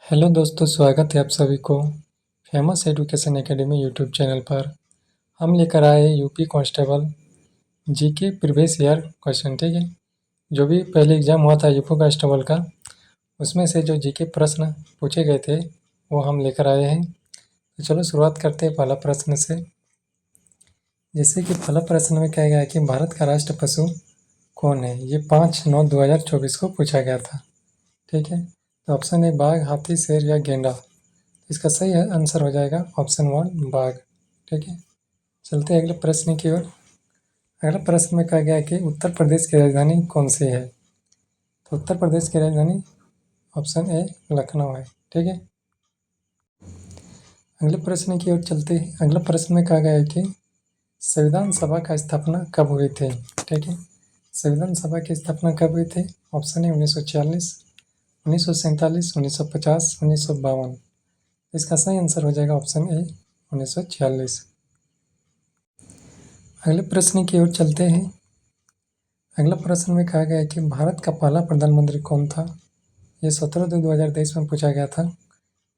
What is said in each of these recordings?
Hello दोस्तों, स्वागत है आप सभी को famous education academy YouTube channel पर। हम लेकर आए UP constable GK previous year question. ठीक है, जो भी पहले एग्ज़ाम हुआ था यूपी कांस्टेबल का, उसमें से जो जीके प्रश्न पूछे गए थे वो हम लेकर आए हैं। तो चलो शुरुआत करते हैं पहला प्रश्न से। जैसे कि पहला प्रश्न में कहा गया है कि भारत का राष्ट्र पशु कौन है। ये 5/9/2024 को पूछा गया था। ठीक है, तो ऑप्शन ए बाघ, हाथी, शेर या गेंडा। इसका सही आंसर हो जाएगा ऑप्शन 1 बाघ। ठीक है, चलते हैं अगले प्रश्न की ओर। अगला प्रश्न में कहा गया है कि उत्तर प्रदेश की राजधानी कौन सी है। तो उत्तर प्रदेश की राजधानी ऑप्शन ए लखनऊ है। ठीक है, अगले प्रश्न की ओर चलते हैं। अगला प्रश्न में कहा गया है कि संविधान सभा का स्थापना कब हुई थी। ठीक है, संविधान सभा की स्थापना कब हुई थी। Option A 1946, 1947, 1950, 1952। इसका सही आंसर हो जाएगा ऑप्शन ए 1946। अगले प्रश्न की ओर चलते हैं। अगला प्रश्न में कहा गया है कि भारत का पहला प्रधानमंत्री कौन था। ये 17/2/2023 में पूछा गया था।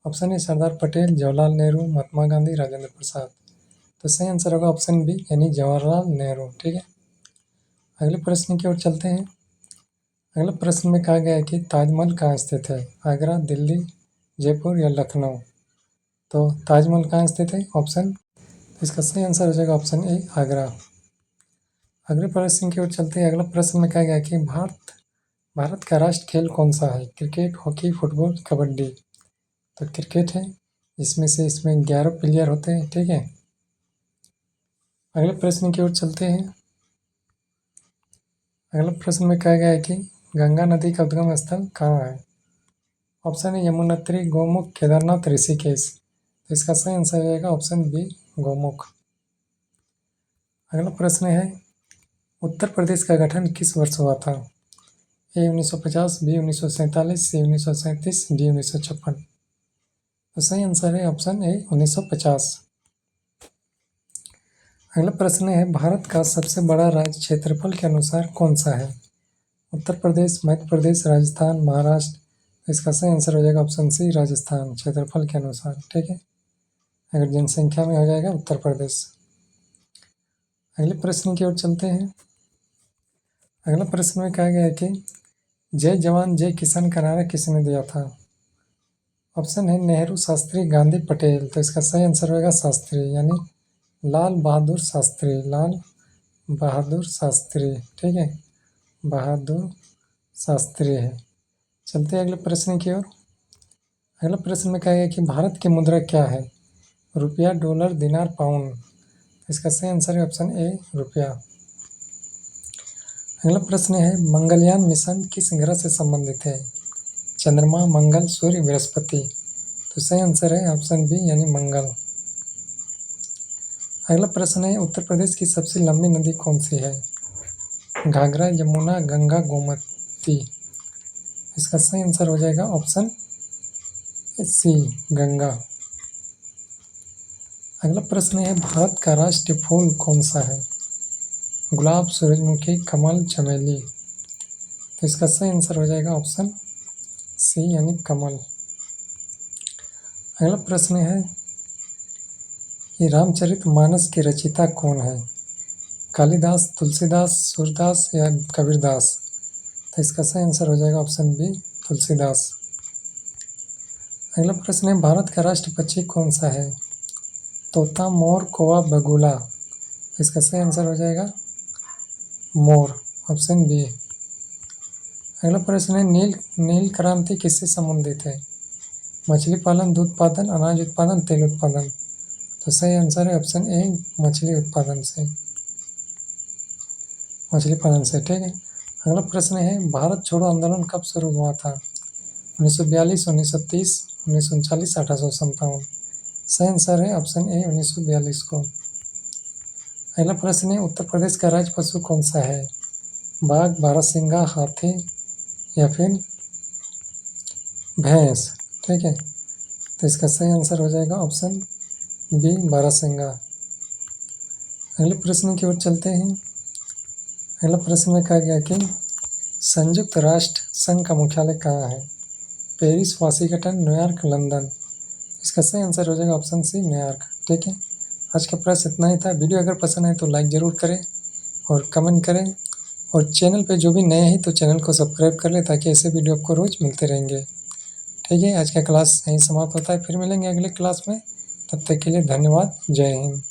Option A Sardar Patel, Jawaharlal Nehru, Mahatma Gandhi, Rajendra Prasad. तो सही आंसर होगा ऑप्शन बी यानी जवाहरलाल नेहरू। ठीक है, अगले प्रश्न की ओर चलते हैं। अगला प्रश्न में कहा गया है कि ताजमहल कहाँ स्थित है। आगरा, दिल्ली, जयपुर या लखनऊ। तो ताजमहल कहाँ स्थित है ऑप्शन, इसका सही आंसर हो जाएगा ऑप्शन ए आगरा। अगले प्रश्न की ओर चलते हैं। अगला प्रश्न में कहा गया कि भारत का राष्ट्र खेल कौन सा है। Cricket, hockey, football, kabaddi. तो क्रिकेट है, इसमें 11 प्लेयर होते हैं। ठीक है, अगले प्रश्न की ओर चलते हैं। अगला प्रश्न में कहा गया है कि गंगा नदी का उद्गम स्थल कहाँ है। ऑप्शन है यमुनोत्री, गौमुख, केदारनाथ, ऋषिकेश। तो इसका सही आंसर रहेगा ऑप्शन बी गौमुख। अगला प्रश्न है उत्तर प्रदेश का गठन किस वर्ष हुआ था। ए 1950, बी 1947, सी 1937, डी 1956। तो सही आंसर है ऑप्शन ए 1950। अगला प्रश्न है भारत का सबसे बड़ा राज्य क्षेत्रफल के अनुसार कौन सा है। उत्तर प्रदेश, मध्य प्रदेश, राजस्थान, महाराष्ट्र। इसका सही आंसर हो जाएगा ऑप्शन सी राजस्थान, क्षेत्रफल के अनुसार। ठीक है, अगर जनसंख्या में हो जाएगा उत्तर प्रदेश। अगले प्रश्न की ओर चलते हैं। अगला प्रश्न में कहा गया है कि जय जवान जय किसान का नारा किसने दिया था। ऑप्शन है नेहरू, शास्त्री, गांधी, पटेल। तो इसका सही आंसर होगा शास्त्री यानी लाल बहादुर शास्त्री, लाल बहादुर शास्त्री। ठीक है, बहादुर शास्त्री है। चलते हैं अगले प्रश्न की ओर। अगला प्रश्न में कहा गया कि भारत की मुद्रा क्या है। रुपया, डॉलर, दिनार, पाउंड। इसका सही आंसर है ऑप्शन ए रुपया। अगला प्रश्न है मंगलयान मिशन किस ग्रह से संबंधित है। चंद्रमा, मंगल, सूर्य, बृहस्पति। तो सही आंसर है ऑप्शन बी यानी मंगल। अगला प्रश्न है उत्तर प्रदेश की सबसे लंबी नदी कौन सी है। घाघरा, यमुना, गंगा, गोमती। इसका सही आंसर हो जाएगा ऑप्शन सी गंगा। अगला प्रश्न है भारत का राष्ट्रीय फूल कौन सा है। गुलाब, सूरजमुखी, कमल, चमेली। तो इसका सही आंसर हो जाएगा ऑप्शन सी यानी कमल। अगला प्रश्न है कि रामचरितमानस के रचयिता कौन है। कालिदास, तुलसीदास, सूरदास या कबीरदास। तो इसका सही आंसर हो जाएगा ऑप्शन बी तुलसीदास। अगला प्रश्न है भारत का राष्ट्रीय पक्षी कौन सा है। तोता, मोर, कौवा, बगुला। इसका सही आंसर हो जाएगा मोर, ऑप्शन बी। अगला प्रश्न है नील क्रांति किससे संबंधित है। मछली पालन, दूध उत्पादन, अनाज उत्पादन, तेल उत्पादन। तो सही आंसर है ऑप्शन ए मछली उत्पादन से, मछली पालन से। ठीक है, अगला प्रश्न है भारत छोड़ो आंदोलन कब शुरू हुआ था। 1942, 1930, 1939, 1857। सही आंसर है ऑप्शन ए 1942 को। अगला प्रश्न है उत्तर प्रदेश का राज्य पशु कौन सा है। बाघ, बारहसिंगा, हाथी या फिर भैंस। ठीक है, तो इसका सही आंसर हो जाएगा ऑप्शन बी बारहसिंगा। अगले प्रश्न की ओर चलते हैं। अगला प्रश्न में कहा गया कि संयुक्त राष्ट्र संघ का मुख्यालय कहाँ है। Paris, Washington, New York, London. इसका सही आंसर हो जाएगा ऑप्शन सी, न्यूयॉर्क। ठीक है, आज का प्रश्न इतना ही था। वीडियो अगर पसंद आए तो लाइक ज़रूर करें और कमेंट करें, और चैनल पे जो भी नए हैं तो चैनल को सब्सक्राइब कर लें ताकि ऐसे वीडियो आपको रोज़ मिलते रहेंगे। ठीक है, आज का क्लास यहीं समाप्त होता है, फिर मिलेंगे अगले क्लास में। तब तक के लिए धन्यवाद। जय हिंद।